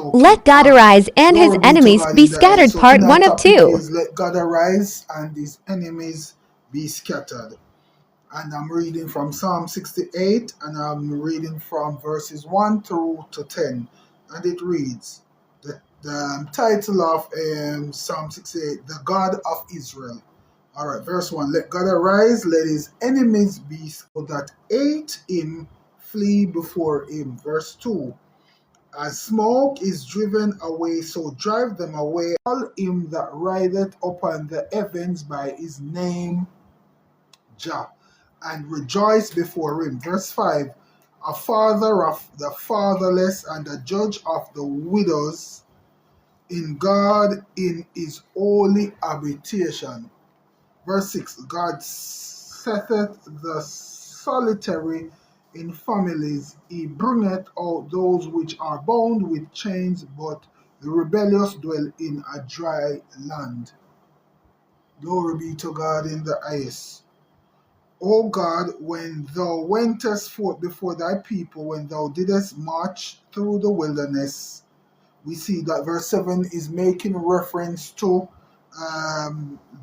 Okay. Let God arise and his Glory be to enemies God be in the highest. scattered, So part tonight 1 of topic 2. is let God arise and his enemies be scattered. And I'm reading from Psalm 68 and I'm reading from verses 1 through to 10. And it reads, the title of Psalm 68, The God of Israel. All right, verse 1, let God arise, let his enemies be scattered that hate him, flee before him. Verse 2, as smoke is driven away, so drive them away. All him that rideth upon the heavens by his name, Jah, and rejoice before him. Verse 5, a father of the fatherless and a judge of the widows, in God in his holy habitation. Verse 6, God setteth the solitary in families, he bringeth out those which are bound with chains, but the rebellious dwell in a dry land. Glory be to God in the highest. O God, when thou wentest forth before thy people, when thou didst march through the wilderness, we see that verse 7 is making reference to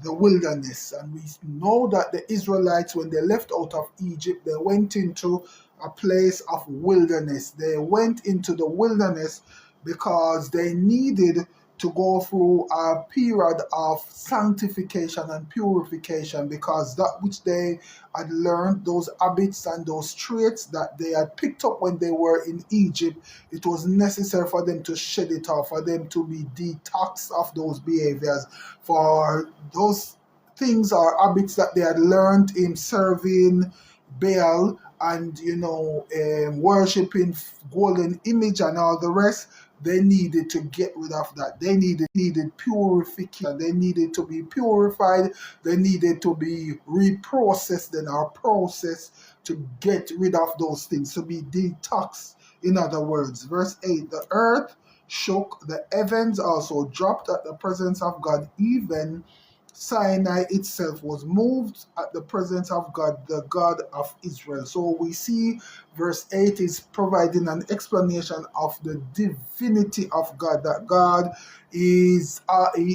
the wilderness. And we know that the Israelites, when they left out of Egypt, they went into a place of wilderness. They went into the wilderness because they needed to go through a period of sanctification and purification, because that which they had learned, those habits and those traits that they had picked up when they were in Egypt, it was necessary for them to shed it off, for them to be detoxed of those behaviors, for those things or habits that they had learned in serving Baal and worshiping golden image and all the rest. They needed to get rid of that. They needed purification. They needed to be purified. They needed to be reprocessed and are processed to get rid of those things, to be detoxed. In other words, verse 8, the earth shook, the heavens also dropped at the presence of God, even Sinai itself was moved at the presence of God, the God of Israel. So we see verse 8 is providing an explanation of the divinity of God, that God he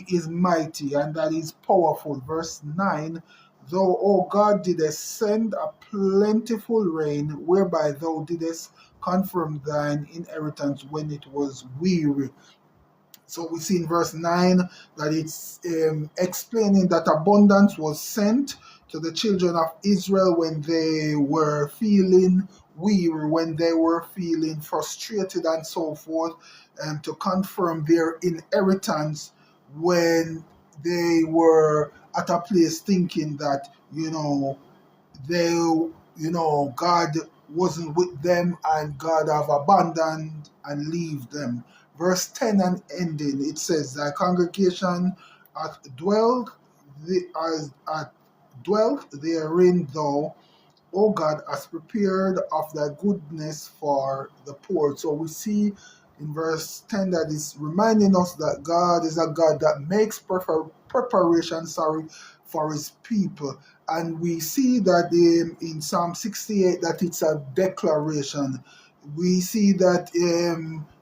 is mighty and that is powerful. Verse 9, though, O God, didst send a plentiful rain, whereby thou didst confirm thine inheritance when it was weary. So we see in verse 9 that it's explaining that abundance was sent to the children of Israel when they were feeling weary, when they were feeling frustrated and so forth, and to confirm their inheritance when they were at a place thinking that, they, God wasn't with them and God have abandoned and leave them. Verse 10 and ending, it says, thy congregation hath dwelled, hath dwelt therein, thou, O God, has prepared of thy goodness for the poor. So we see in verse 10 that is reminding us that God is a God that makes preparation, for his people. And we see that in Psalm 68 that it's a declaration. We see that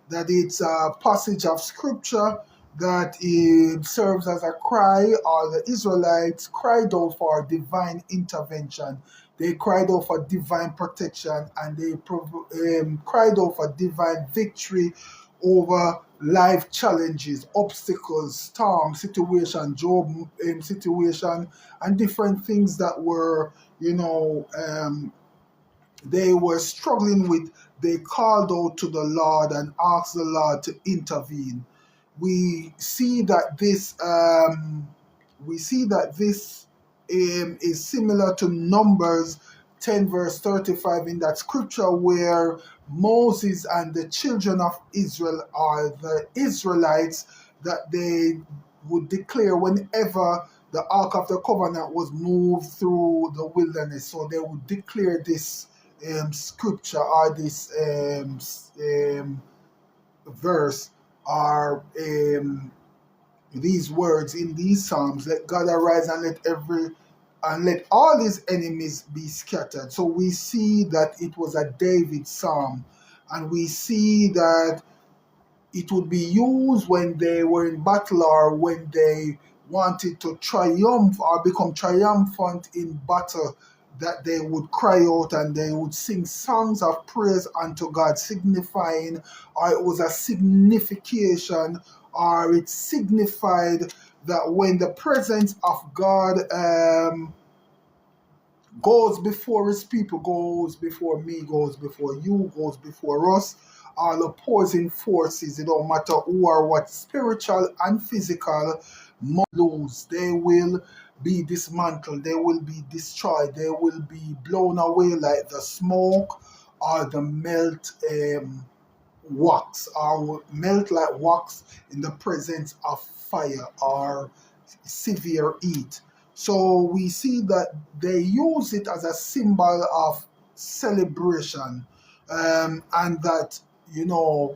that it's a passage of scripture that it serves as a cry, or the Israelites cried out for divine intervention. They cried out for divine protection, and they cried out for divine victory over life challenges, obstacles, storm situation, job situation, and different things that were, they were struggling with. They called out to the Lord and asked the Lord to intervene. We see that this is similar to Numbers 10 verse 35 in that scripture, where Moses and the children of Israel, or the Israelites, that they would declare whenever the Ark of the Covenant was moved through the wilderness. So they would declare this scripture, or this verse, or these words in these psalms: let God arise and let all his enemies be scattered. So we see that it was a David psalm, and we see that it would be used when they were in battle or when they wanted to triumph or become triumphant in battle, that they would cry out and they would sing songs of praise unto God, signifying, or it was a signification, or it signified that when the presence of God goes before his people, goes before me, goes before you, goes before us, all opposing forces, it don't matter who or what, spiritual and physical, must lose. They will be dismantled, they will be destroyed, they will be blown away like the smoke or the melt wax, or melt like wax in the presence of fire or severe heat. So we see that they use it as a symbol of celebration, and that, you know,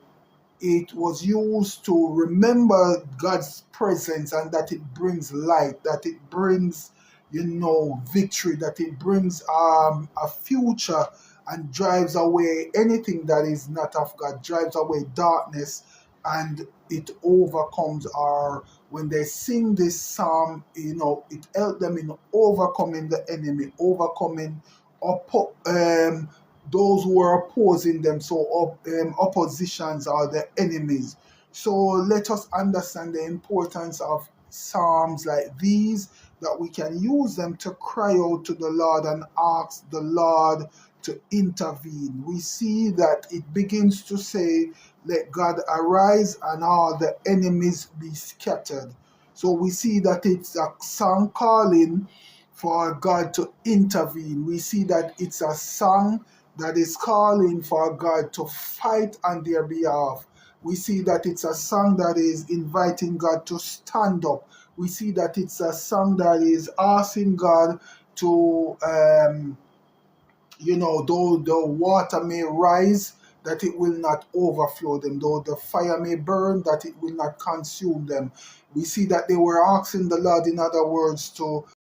it was used to remember God's presence, and that it brings light, that it brings, you know, victory, that it brings a future, and drives away anything that is not of God, drives away darkness, and it overcomes. Or when they sing this psalm, you know, it helps them in overcoming the enemy, overcoming those who are opposing them, so oppositions are the enemies. So let us understand the importance of psalms like these, that we can use them to cry out to the Lord and ask the Lord to intervene. We see that it begins to say, let God arise and all the enemies be scattered. So we see that it's a song calling for God to intervene. We see that it's a song that is calling for God to fight on their behalf. We see that it's a song that is inviting God to stand up. We see that it's a song that is asking God to, though the water may rise, that it will not overflow them, though the fire may burn, that it will not consume them. We see that they were asking the Lord, in other words, to